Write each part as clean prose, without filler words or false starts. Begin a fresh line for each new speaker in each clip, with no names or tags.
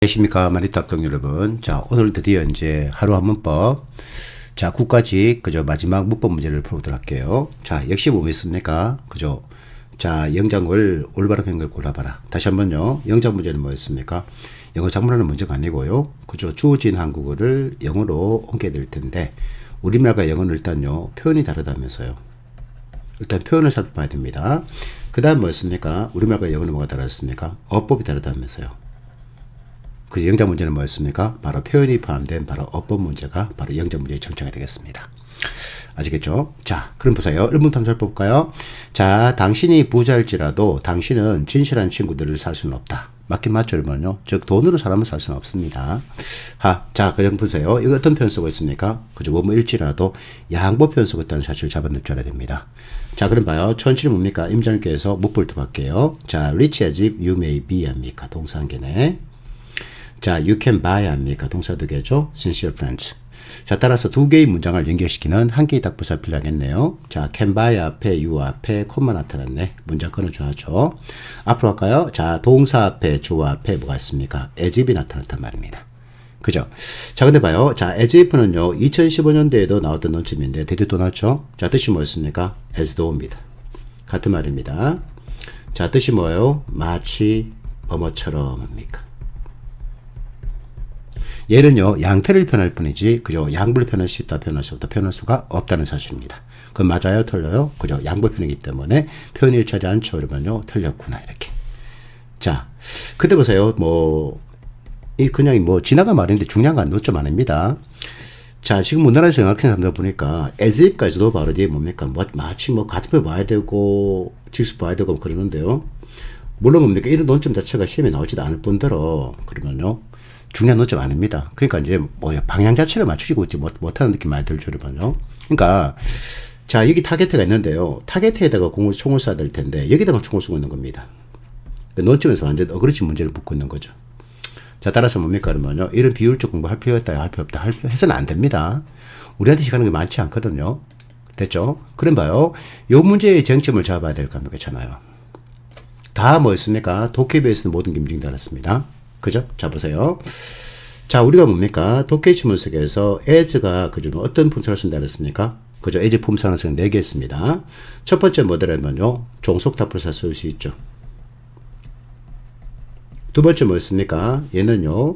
안녕하십니까 마니또학생 여러분. 자, 오늘 드디어 이제 하루 한 문법, 자, 9까지 그저 마지막 문법 문제를 풀어보도록 할게요. 자, 역시 뭐였습니까? 그죠? 자, 영장을 올바르게 한 걸 골라봐라. 다시 한번요. 영장 문제는 뭐였습니까? 영어 작문하는 문제가 아니고요. 그죠? 주어진 한국어를 영어로 옮겨야 될 텐데, 우리말과 영어는 일단요, 표현이 다르다면서요. 일단 표현을 살펴봐야 됩니다. 그 다음 뭐였습니까? 우리말과 영어는 뭐가 다르습니까? 어법이 다르다면서요. 그 영장 문제는 뭐였습니까? 바로 표현이 포함된 바로 어법 문제가 바로 영장 문제의 정체가 되겠습니다. 아시겠죠? 자, 그럼 보세요. 1분 탐사를 볼까요? 자, 당신이 부자일지라도 당신은 진실한 친구들을 살 수는 없다. 맞긴 맞죠, 여러분요? 즉, 돈으로 사람을 살 수는 없습니다. 자, 그냥 보세요. 이거 어떤 표현 쓰고 있습니까? 그죠? 뭐일지라도 양보 표현 쓰고 있다는 사실을 잡아낼 줄 알아야 됩니다. 자, 그럼 봐요. 천칠은 뭡니까? 임장님께서 목볼 때 볼게요. 자, rich as if you may be 합니까? 동사 한 개네. 자, you can buy 합니까? 동사 두 개죠? sincere friends. 자, 따라서 두 개의 문장을 연결시키는 한 개의 답부사 필요하겠네요. 자, can buy 앞에 you 앞에 콤마 나타났네. 문장 끊어줘야죠. 앞으로 갈까요? 자, 동사 앞에 주어 앞에 뭐가 있습니까? as if이 나타났단 말입니다. 그죠? 자, 근데 봐요. 자, as if는요, 2015년도에도 나왔던 논점인데, 드디어 또 나왔죠? 자, 뜻이 뭐였습니까? as though입니다. 같은 말입니다. 자, 뜻이 뭐예요? 마치 뭐뭐처럼 합니까? 얘는요, 양태를 표현할 뿐이지, 그죠? 양부를 표현할 수 있다, 표현할 수 없다, 표현할 수가 없다는 사실입니다. 그건 맞아요, 틀려요? 그죠? 양부 표현이기 때문에 표현이 일치하지 않죠, 그러면요, 틀렸구나, 이렇게. 자, 그때 보세요, 그냥 지나간 말인데 중요한 건 논점 아닙니다. 자, 지금 우리나라에서 영학생 사람들 보니까, as if까지도 바로 뒤에 뭡니까? 마치 가tif을 봐야 되고, 직접 봐야 되고, 그러는데요. 물론 뭡니까? 이런 논점 자체가 시험에 나오지도 않을 뿐더러, 그러면요. 중요한 논점 아닙니다. 그러니까 이제 방향 자체를 맞추시고 있지 못하는 느낌 많이 들죠, 여러분요. 그러니까 자, 여기 타겟가 있는데요. 타겟에다가 총을 쏴야 될 텐데 여기다가 총을 쏘고 있는 겁니다. 논점에서 완전 어그러진 문제를 묻고 있는 거죠. 자, 따라서 뭡니까, 그러면요. 이런 비율적 공부 할 필요 있다, 할 필요 없다, 해서는 안 됩니다. 우리한테 시간이 많지 않거든요. 됐죠? 그럼 봐요. 요 문제의 쟁점을 잡아야 될 겁니다. 그렇잖아요. 다 뭐였습니까? 도깨비에서는 모든 게 움직인다 그랬습니다. 그죠? 자, 보세요. 자, 우리가 뭡니까? 독해지문 속에서 as가 그죠? 어떤 품사를 쓴다 그랬습니까? 그죠? as 품사는 4개 있습니다. 첫 번째 뭐더라면요? 종속답부사 쓸 수 있죠. 두 번째 뭐였습니까? 얘는요,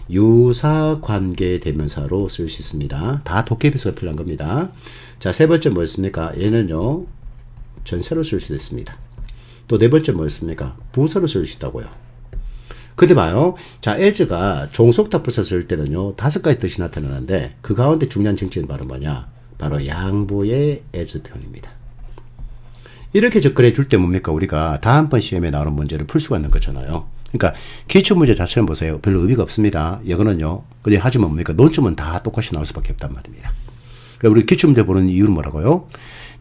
유사관계 대명사로 쓸 수 있습니다. 다 독해비서가 필요한 겁니다. 자, 세 번째 뭐였습니까? 얘는요, 전세로 쓸 수 있습니다. 또 네 번째 뭐였습니까? 부사로 쓸 수 있다고요. 근데 봐요. 자, as가 종속답부사 쓸 때는요, 5가지 뜻이 나타나는데, 그 가운데 중요한 쟁점은 바로 뭐냐? 바로 양보의 as 표현입니다. 이렇게 접근해 줄 때 뭡니까? 우리가 다음번 시험에 나오는 문제를 풀 수가 있는 거잖아요. 그러니까, 기출문제 자체는 보세요. 별로 의미가 없습니다. 이거는요. 근데 하지만 뭡니까? 논점은 다 똑같이 나올 수밖에 없단 말입니다. 그러니까 우리 기출문제 보는 이유는 뭐라고요?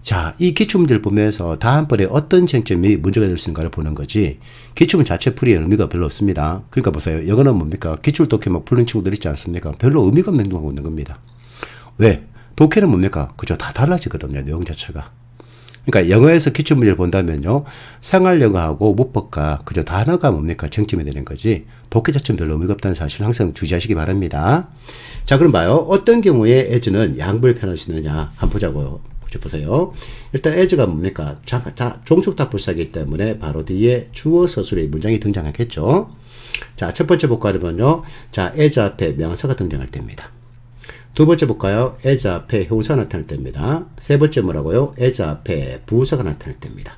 자, 이 기출문제를 보면서 다음번에 어떤 쟁점이 문제가 될 수 있는가를 보는 거지, 기출문 자체 풀이에 의미가 별로 없습니다. 그러니까 보세요. 이거는 뭡니까? 기출 독해 풀린 친구들 있지 않습니까? 별로 의미가 없는 경우가 있는 겁니다. 왜? 독해는 뭡니까? 그죠? 다 달라지거든요. 내용 자체가. 그러니까 영어에서 기출문제를 본다면요, 생활영어하고 문법과 그죠? 단어가 뭡니까? 쟁점이 되는 거지, 독해 자체는 별로 의미가 없다는 사실을 항상 주의하시기 바랍니다. 자, 그럼 봐요. 어떤 경우에 as는 양보를 표현할 수 있느냐? 한번 보자고요. 보세요. 일단 as가 뭡니까? 자, 종속답부사이기 때문에 바로 뒤에 주어 서술의 문장이 등장하겠죠. 자, 첫 번째 볼까요? 자, as 앞에 명사가 등장할 때입니다. 두 번째 볼까요? as 앞에 형사가 나타날 때입니다. 세 번째 뭐라고요? as 앞에 부사가 나타날 때입니다.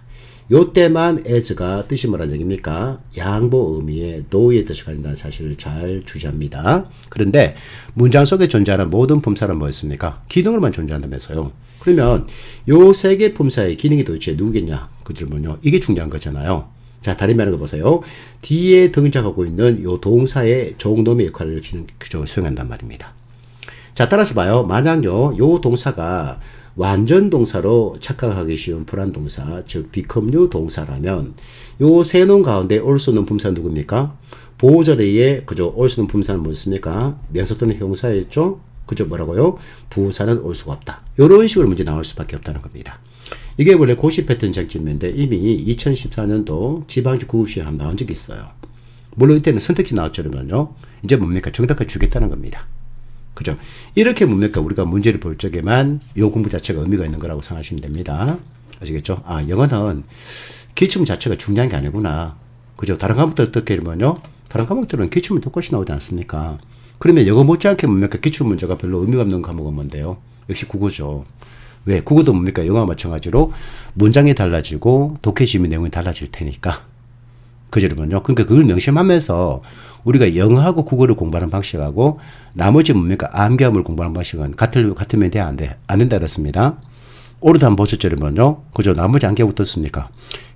요 때만 as가 뜻이 뭐라는 얘기입니까? 양보 의미의 도의 뜻이 가진다는 사실을 잘 주시합니다. 그런데 문장 속에 존재하는 모든 품사는 뭐였습니까? 기능으로만 존재한다면서요. 그러면 요 3개 품사의 기능이 도대체 누구겠냐? 그 질문요. 이게 중요한 거잖아요. 자, 다른 말하는 거 보세요. 뒤에 등장하고 있는 요 동사의 종놈의 역할을 수행한단 말입니다. 자, 따라서 봐요. 만약요, 요 동사가 완전 동사로 착각하기 쉬운 불안 동사, 즉 become new 동사라면 요 세 놈 가운데 올 수 있는 품사는 누굽니까? 보호절에 그죠? 올 수 있는 품사는 뭐였습니까? 명사 또는 형사였죠? 그죠? 뭐라고요? 부사는 올 수가 없다. 이런 식으로 문제 나올 수밖에 없다는 겁니다. 이게 원래 고시 패턴 쟁점인데 이미 2014년도 지방직 구급시험 나온 적이 있어요. 물론 이때는 선택지 나왔죠. 그러면요. 이제 뭡니까? 정답을 주겠다는 겁니다. 그죠? 이렇게 뭡니까? 우리가 문제를 볼 적에만 요 공부 자체가 의미가 있는 거라고 생각하시면 됩니다. 아시겠죠? 아, 영어는 기출 자체가 중요한 게 아니구나. 그죠? 다른 과목들 어떻게 이러면요. 다른 과목들은 기출문 똑같이 나오지 않습니까? 그러면 영어 못지않게 뭡니까? 기출 문제가 별로 의미가 없는 과목은 뭔데요? 역시 국어죠. 왜? 국어도 뭡니까? 영어와 마찬가지로 문장이 달라지고 독해 지문 내용이 달라질 테니까. 그죠? 그러면요. 그러니까 그걸 명심하면서 우리가 영어하고 국어를 공부하는 방식하고 나머지 뭡니까? 암기함을 공부하는 방식은 같으면 돼? 안 돼? 안 된다 그랬습니다. 오늘도 한번 보셨죠? 그러면요. 그죠? 나머지 암기하고 어떻습니까?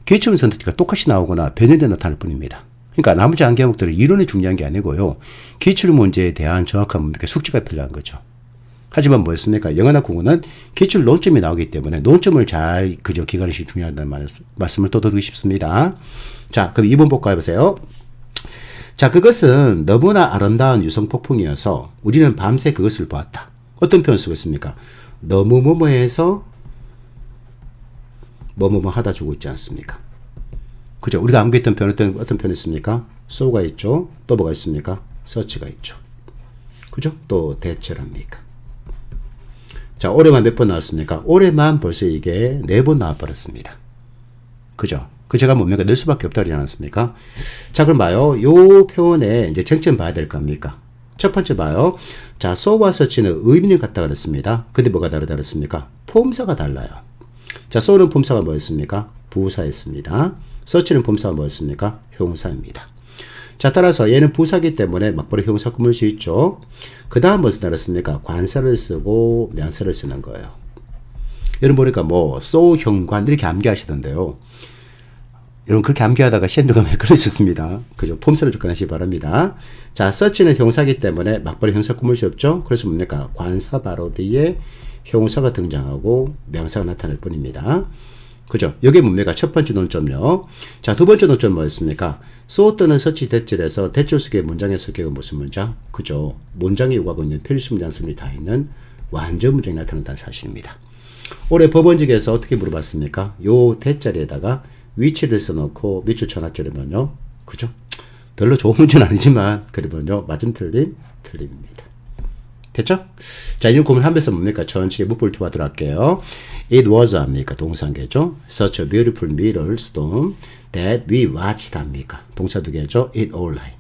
기출 선택지가 똑같이 나오거나 변형돼 나타날 뿐입니다. 그러니까 나머지 암기 과목들은 이론이 중요한 게 아니고요. 기출 문제에 대한 정확한 뭡니까? 숙지가 필요한 거죠. 하지만 뭐였습니까? 영어나 국어는 기출 논점이 나오기 때문에 논점을 잘 그저 기가는 시 중요하다는 말씀을 또 드리고 싶습니다. 자, 그럼 2번 볼까요? 보세요. 자, 그것은 너무나 아름다운 유성 폭풍이어서 우리는 밤새 그것을 보았다. 어떤 표현 쓰겠습니까? 너무 뭐뭐해서 뭐뭐뭐 하다 주고 있지 않습니까? 그죠? 우리가 암기했던 표현 어떤 표현 있습니까? so가 있죠. 또 뭐가 있습니까? such가 있죠. 그죠? 또 대체랍니까? 자, 올해만 몇 번 나왔습니까? 올해만 벌써 이게 4번 나와버렸습니다. 그죠? 그 제가 뭡니까? 낼 수밖에 없다 그러지 않았습니까? 자, 그럼 봐요. 요 표현에 이제 쟁점 봐야 될 겁니까? 첫 번째 봐요. 자, so와 such는 의미는 같다 그랬습니다. 근데 뭐가 다르다 그랬습니까? 포음사가 달라요. 자, so는 포음사가 뭐였습니까? 부사였습니다. such는 포음사가 뭐였습니까? 형사입니다. 자, 따라서 얘는 부사기 때문에 막바로 형사 꾸밀 수 있죠. 그 다음 무슨 달았습니까? 관사를 쓰고 명사를 쓰는 거예요. 여러분 보니까 뭐 so, 형관 이렇게 암기하시던데요. 여러분 그렇게 암기하다가 시험 들어가면 헷갈릴 수 있습니다. 그죠? 폼사를 접근하시기 바랍니다. 자, such는 형사기 때문에 막바로 형사 꾸밀 수 없죠. 그래서 뭡니까? 관사 바로 뒤에 형사가 등장하고 명사가 나타날 뿐입니다. 그죠? 이게 뭡니까? 첫 번째 논점요. 자, 두 번째 논점 뭐였습니까? so 또는 such 대절에서 대절 속의 문장의 성격은 무슨 문장? 그죠? 문장이 요구하고 있는 필수 문장 순위 다 있는 완전 문장이 나타난다는 사실입니다. 올해 법원직에서 어떻게 물어봤습니까? 요 대자리에다가 위치를 써놓고 밑줄 쳐놨죠. 그죠? 별로 좋은 문제는 아니지만 그러면요. 맞음 틀림? 틀림입니다. 됐죠? 자, 이런 고민하면서 뭡니까? 천천히 문법을 투하도록 할게요. It was 합니까? 동사계죠. Such a beautiful middle storm that we watched 합니까? 동사 두 개죠. It all night.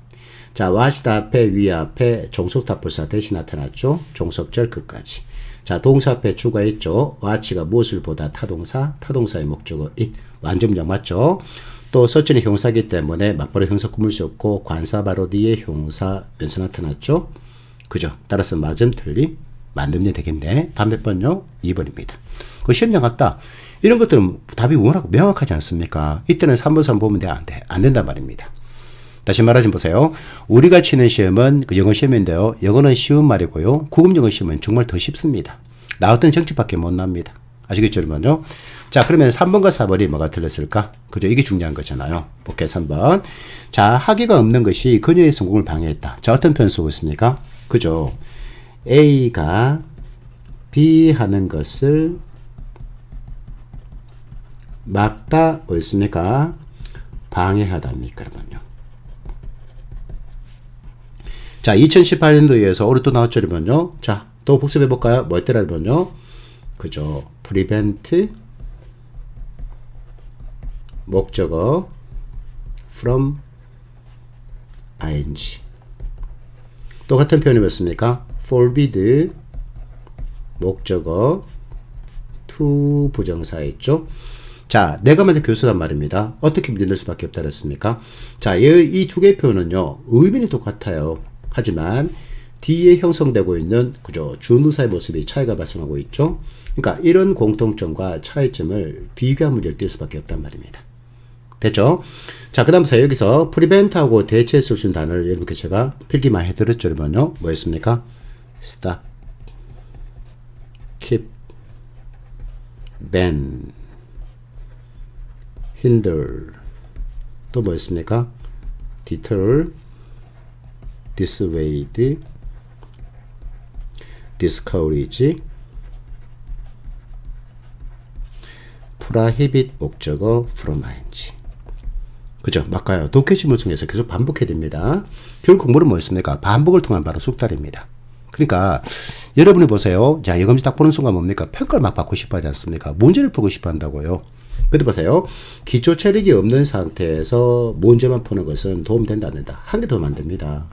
자, watched 앞에 위 앞에 종속답부사 대신 나타났죠. 종속절 끝까지. 자, 동사 앞에 주가 있죠. watch가 무엇을 보다 타동사, 타동사의 목적어 it. 완전 문장 맞죠? 또 such는 형사기 때문에 맞벌이 형사 꾸밀 수 없고 관사 바로 뒤에 형사 면서 나타났죠. 그죠? 따라서 맞음 틀림 만들면 되겠네. 다음 몇 번요? 2번입니다. 그 시험장 같다. 이런 것들은 답이 워낙 명확하지 않습니까? 이때는 3번 3 보면 돼. 안 돼. 안 된단 말입니다. 다시 말하지 보세요. 우리가 치는 시험은 그 영어 시험인데요. 영어는 쉬운 말이고요. 국음 영어 시험은 정말 더 쉽습니다. 나왔던 정치밖에 못 납니다. 아시겠죠, 여러분요? 자, 그러면 3번과 4번이 뭐가 틀렸을까? 그죠? 이게 중요한 거잖아요. 볼게요, 3번. 자, 학위가 없는 것이 그녀의 성공을 방해했다. 자, 어떤 표현 쓰고 있습니까? 그죠? A가 B 하는 것을 막다, 뭐였습니까? 방해하다입니까? 그러면요. 자, 2018년도에서 올해 또 나왔죠, 그러면요. 자, 또 복습해 볼까요? 뭐 했더라, 그러면요. 그죠? prevent 목적어 from ing. 또 같은 표현이 뭐였습니까? forbid 목적어 to 부정사에 있죠. 자, 내가 만든 교수란 말입니다. 어떻게 문제 낼 수밖에 없다 그랬습니까? 자, 이 두 개의 표현은요, 의미는 똑같아요. 하지만 뒤에 형성되고 있는 그죠 준의사의 모습이 차이가 발생하고 있죠. 그러니까 이런 공통점과 차이점을 비교한 문제를 띌 수밖에 없단 말입니다. 됐죠? 자, 그 다음 여기서 prevent하고 대체했을 수 있는 단어를 이렇게 제가 필기만 해드렸죠. 여러분요. 뭐였습니까? stop, keep, ban, hinder, 또 뭐였습니까? deter, dissuade, discourage, prohibit 목적어 from ing. 그죠? 막가요. 독해지문 중에서 계속 반복해야 됩니다. 결국 공부는 뭐였습니까? 반복을 통한 바로 숙달입니다. 그러니까 여러분이 보세요. 자, 여검지 딱 보는 순간 뭡니까? 평가를 막 받고 싶어 하지 않습니까? 문제를 풀고 싶어 한다고요. 근데 보세요. 기초 체력이 없는 상태에서 문제만 푸는 것은 도움된다 안 된다. 한 개 도움 안 됩니다.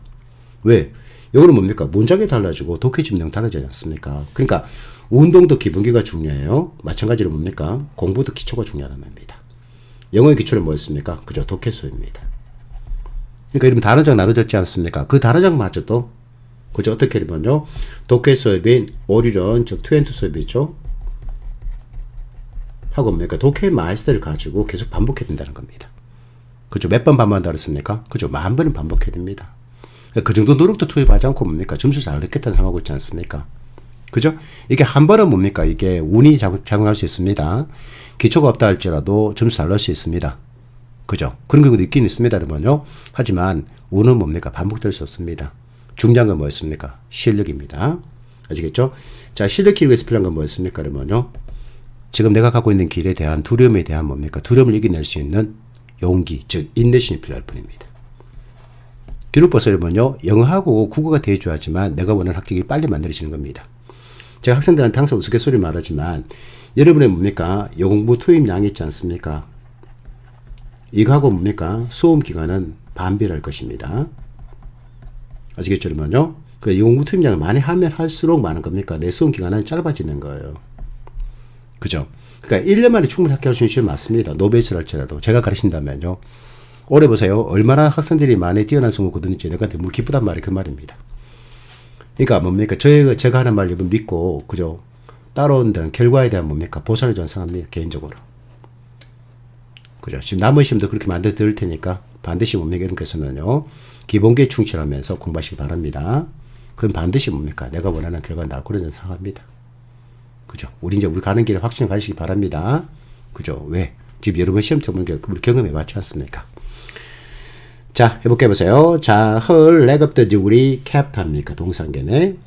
왜? 이거는 뭡니까? 문장이 달라지고 독해지문 내용 달라지지 않습니까? 그러니까 운동도 기본기가 중요해요. 마찬가지로 뭡니까? 공부도 기초가 중요하단 말입니다. 영어의 기초는 뭐였습니까? 그죠? 독해수입니다. 그러니까 이러면 단어장 나눠졌지 않습니까? 그 단어장마저도 그죠? 어떻게 되면요? 독해 수업인 오리런, 즉 트웬트 수업이죠. 하고 뭡니까? 독해 마이스터를 가지고 계속 반복해야 된다는 겁니다. 그죠? 몇 번 반복한다 그랬습니까? 그죠? 10,000번은 반복해야 됩니다. 그 정도 노력도 투입하지 않고 뭡니까? 점수 잘 얻겠다는 생각하고 있지 않습니까? 그죠? 이게 한 번은 뭡니까? 이게 운이 작용할 수 있습니다. 기초가 없다 할지라도 점수 잘 넣을 수 있습니다. 그죠? 그런 경우도 있긴 있습니다. 여러분요. 하지만 운은 뭡니까? 반복될 수 없습니다. 중요한 건 뭐였습니까? 실력입니다. 아시겠죠? 자, 실력 키우기 위해서 필요한 건 뭐였습니까? 여러분요. 지금 내가 갖고 있는 길에 대한 두려움에 대한 뭡니까? 두려움을 이겨낼 수 있는 용기, 즉 인내심이 필요할 뿐입니다. 기록버스 여러분요. 영어하고 국어가 대조하지만 내가 원하는 합격이 빨리 만들어지는 겁니다. 제가 학생들한테 항상 우스갯소리 말하지만 여러분의 뭡니까? 영공부 투입량이 있지 않습니까? 이거하고 뭡니까? 수험 기간은 반비례할 것입니다. 아시겠죠, 여러분요? 그 영공부 투입량을 많이 하면 할수록 많은 겁니까? 내 수험 기간은 짧아지는 거예요. 그죠? 그러니까 1년 만에 충분히 합격할 수 있는 시험 맞습니다. 노베이스를 할지라도. 제가 가르친다면요. 올해 보세요. 얼마나 학생들이 많이 뛰어난 성을 거두는지 내가 너무 기쁘단 말이 그 말입니다. 그러니까 뭡니까? 제가 하는 말 여러분 믿고, 그죠? 따라온다는 결과에 대한 뭡니까? 보상을 전상합니다. 개인적으로. 그죠? 지금 남은 시험도 그렇게 만들어 드릴 테니까 반드시 뭡니까? 여러분께서는요. 기본기에 충실하면서 공부하시기 바랍니다. 그럼 반드시 뭡니까? 내가 원하는 결과가 나올 거라는 생각합니다. 그죠? 우리 가는 길에 확신을 가지시기 바랍니다. 그죠? 왜? 지금 여러분 시험 쳐보는 게 우리 경험해 봤지 않습니까? 자, 해보세요. 자, her leg of the degree kept 합니까? 동사인계네.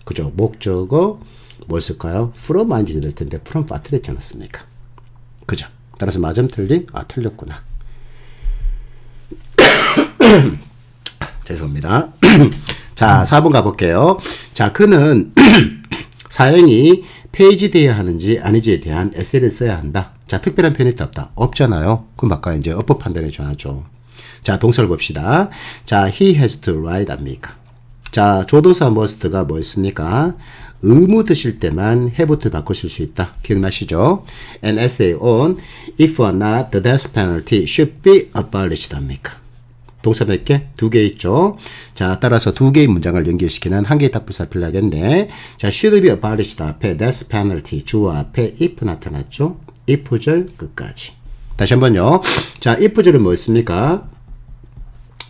그죠? 목적어, 뭘 쓸까요? from 안지도 될 텐데, from 파트를 했지 않았습니까? 그죠? 따라서 맞음 틀린? 아, 틀렸구나. 죄송합니다. 자, 4번 가볼게요. 자, 그는 사형이 폐지되어야 하는지 아니지에 대한 에세이를 써야 한다. 자, 특별한 편이 없다. 없잖아요. 그럼 아까 이제 어법 판단에 정하죠. 자, 동사를 봅시다. 자, he has to write 합니까? 자, 조동사 must가 뭐였습니까? 의무 드실 때만 have를 바꾸실 수 있다. 기억나시죠? An essay on if or not the death penalty should be abolished 합니까? 동사 몇 개? 2개 있죠. 자, 따라서 2개의 문장을 연결시키는 한 개의 답부사 필요하겠네. 자, should be abolished 앞에 death penalty 주어 앞에 if 나타났죠. if절 끝까지. 다시 한번요. 자, if절은 뭐였습니까?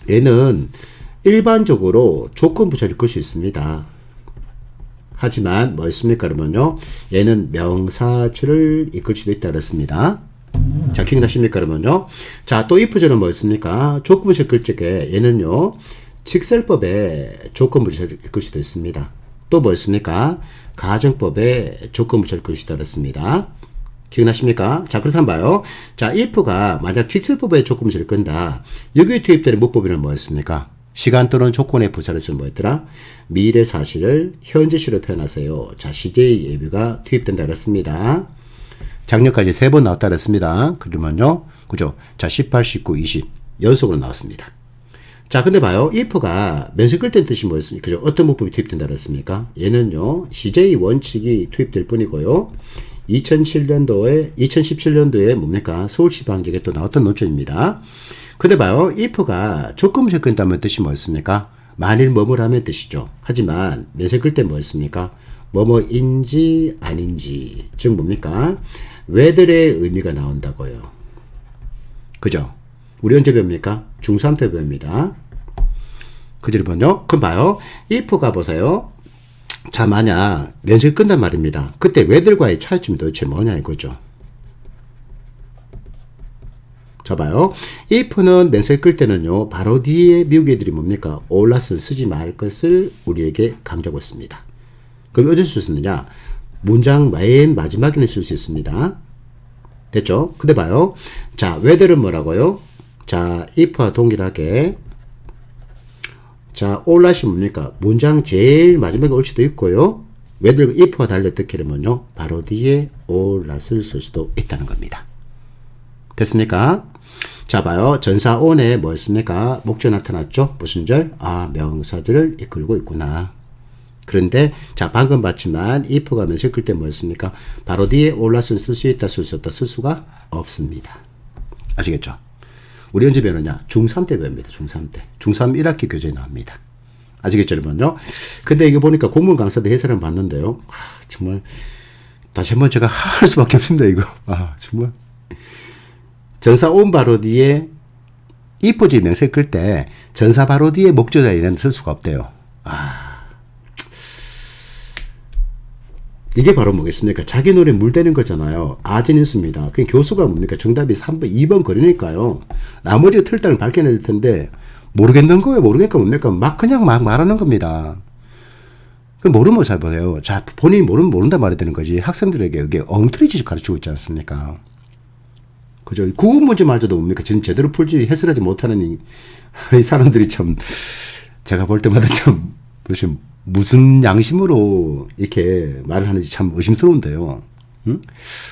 얘는 일반적으로 조건부사를 끌 수 있습니다. 하지만 뭐였습니까? 그러면요. 얘는 명사절을 이끌 수도 있다 그랬습니다. 자, 기억나십니까? 그러면요. 자, 또 if절은 뭐였습니까? 조건부사를 끌 적에 얘는요. 직설법에 조건부사를 이끌 수도 있습니다. 또 뭐였습니까? 가정법에 조건부사를 끌 수 있다 그랬습니다. 기억나십니까? 자, 그렇다면 봐요. 자, if가 만약 직설법에 조건부사를 끈다. 여기에 투입되는 문법이란 뭐였습니까? 시간 또는 조건의 부사를 쓰면 뭐였더라? 미래 사실을 현재시로 표현하세요. 자, 시제의 예비가 투입된다 그랬습니다. 작년까지 3번 나왔다 그랬습니다. 그러면요. 그죠? 자, 18, 19, 20 연속으로 나왔습니다. 자, 근데 봐요. if가 면세 끌 때는 뜻이 뭐였습니까? 그죠? 어떤 문법이 투입된다 그랬습니까? 얘는요. 시제의 원칙이 투입될 뿐이고요. 2017년도에 뭡니까? 서울시방직에 또 나왔던 논조입니다. 근데 봐요. if가 조건부사 끈다면 뜻이 뭐였습니까? 만일 뭐뭐라면 뜻이죠. 하지만 면세 끌 때 뭐였습니까? 뭐뭐인지 아닌지. 즉 뭡니까? whether의 의미가 나온다고요. 그죠? 우리 언제 배웁니까? 중3 때 배웁니다. 그죠, 여러분요? 그럼 봐요. if가 보세요. 자, 만약 면접이 끝난 말입니다. 그때 whether과의 차이점이 도대체 뭐냐 이거죠. 자, 봐요. if는 면접이 끌 때는요, 바로 뒤에 미국 애들이 뭡니까? 올라서 쓰지 말 것을 우리에게 강조하고 있습니다. 그럼 어쩔 수 있느냐? 문장 맨 마지막에는 쓸 수 있습니다. 됐죠? 근데 봐요. 자, whether은 뭐라고요? 자, if와 동일하게 자, 올라시 뭡니까? 문장 제일 마지막에 올 수도 있고요. whether if와 달리 어떻게 하면요. 바로 뒤에 all not을 쓸 수도 있다는 겁니다. 됐습니까? 자, 봐요. 전사 on에 뭐였습니까? 목적 나타났죠? 무슨 절? 아, 명사들을 이끌고 있구나. 그런데 자, 방금 봤지만 if가 면서 이끌 때 뭐였습니까? 바로 뒤에 all not을 쓸 수 있다, 쓸 수 없다, 쓸 수가 없습니다. 아시겠죠? 우리 언제 배우느냐? 중3 때 배웁니다. 중3 때. 중3 1학기 교재에 나옵니다. 아시겠죠, 여러분요? 근데 이거 보니까 공문 강사들 해설을 봤는데요. 정말, 다시 한번 제가 할 수밖에 없습니다, 이거. 정말. 전사 온 바로 뒤에 if지 명사 끌 때 전사 바로 뒤에 목적어에는 쓸 수가 없대요. 이게 바로 뭐겠습니까? 자기 노래 물대는 거잖아요. 아진있습니다. 그 교수가 뭡니까? 정답이 3번, 2번 거리니까요. 나머지 틀당을 밝혀낼 텐데 모르겠는 거예요. 모르겠까 뭡니까? 막 그냥 막 말하는 겁니다. 그 모르면 잘 보세요. 자, 본인이 모르면 모른다 말해야 되는 거지. 학생들에게 이게 엉터리 지식 가르치고 있지 않습니까? 그죠? 구분 문제마저도 뭡니까? 지금 제대로 풀지 해설하지 못하는 이 사람들이 참 제가 볼 때마다 참 무슨 양심으로 이렇게 말을 하는지 참 의심스러운데요. 응?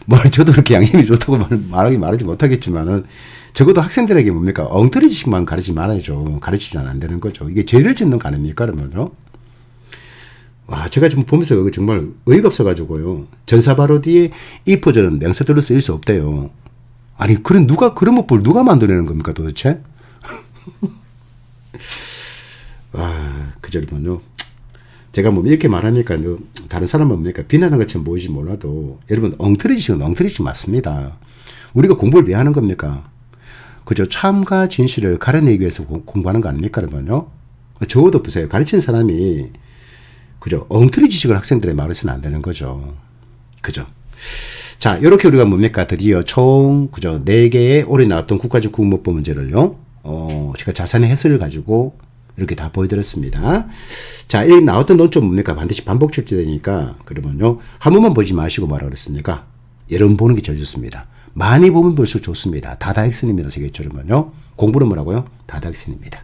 뭐 저도 그렇게 양심이 좋다고 말하지 못하겠지만은 적어도 학생들에게 뭡니까? 엉터리 지식만 가르치지 말아야죠. 가르치지는 안 되는 거죠. 이게 죄를 짓는 거 아닙니까? 그러면요. 와, 제가 지금 보면서 정말 어이가 없어가지고요. 전사 바로 뒤에 if저는 명사들로 쓰일 수 없대요. 아니, 그런 그런 법을 누가 만들어내는 겁니까, 도대체? 와, 그저 여러분요. 제가 뭐 이렇게 말하니까 다른 사람은 뭡니까? 비난하는 것처럼 보이지 몰라도 여러분 엉터리 지식은 엉터리 지식 맞습니다. 우리가 공부를 왜 하는 겁니까? 그죠? 참과 진실을 가려내기 위해서 공부하는 거 아닙니까? 여러분요. 적어도 보세요. 가르치는 사람이 그죠? 엉터리 지식을 학생들의 말해서는 안 되는 거죠. 그죠? 자, 이렇게 우리가 뭡니까? 드디어 총 그죠? 4개의 올해 나왔던 국가적 국문법 문제를요. 제가 자세한 해설을 가지고 이렇게 다 보여드렸습니다. 자, 이 나왔던 논점 뭡니까? 반드시 반복 출제되니까, 그러면요. 한 번만 보지 마시고 뭐라 그랬습니까? 여러 번 보는 게 제일 좋습니다. 많이 보면 볼수록 좋습니다. 다다익선입니다. 저게처럼요. 공부는 뭐라고요? 다다익선입니다.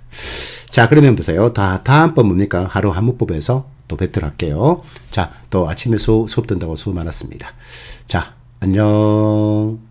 자, 그러면 보세요. 다음번 뭡니까? 하루 한 문법에서 또 뵙도록 할게요. 자, 또 아침에 수업 든다고 수고 많았습니다. 자, 안녕.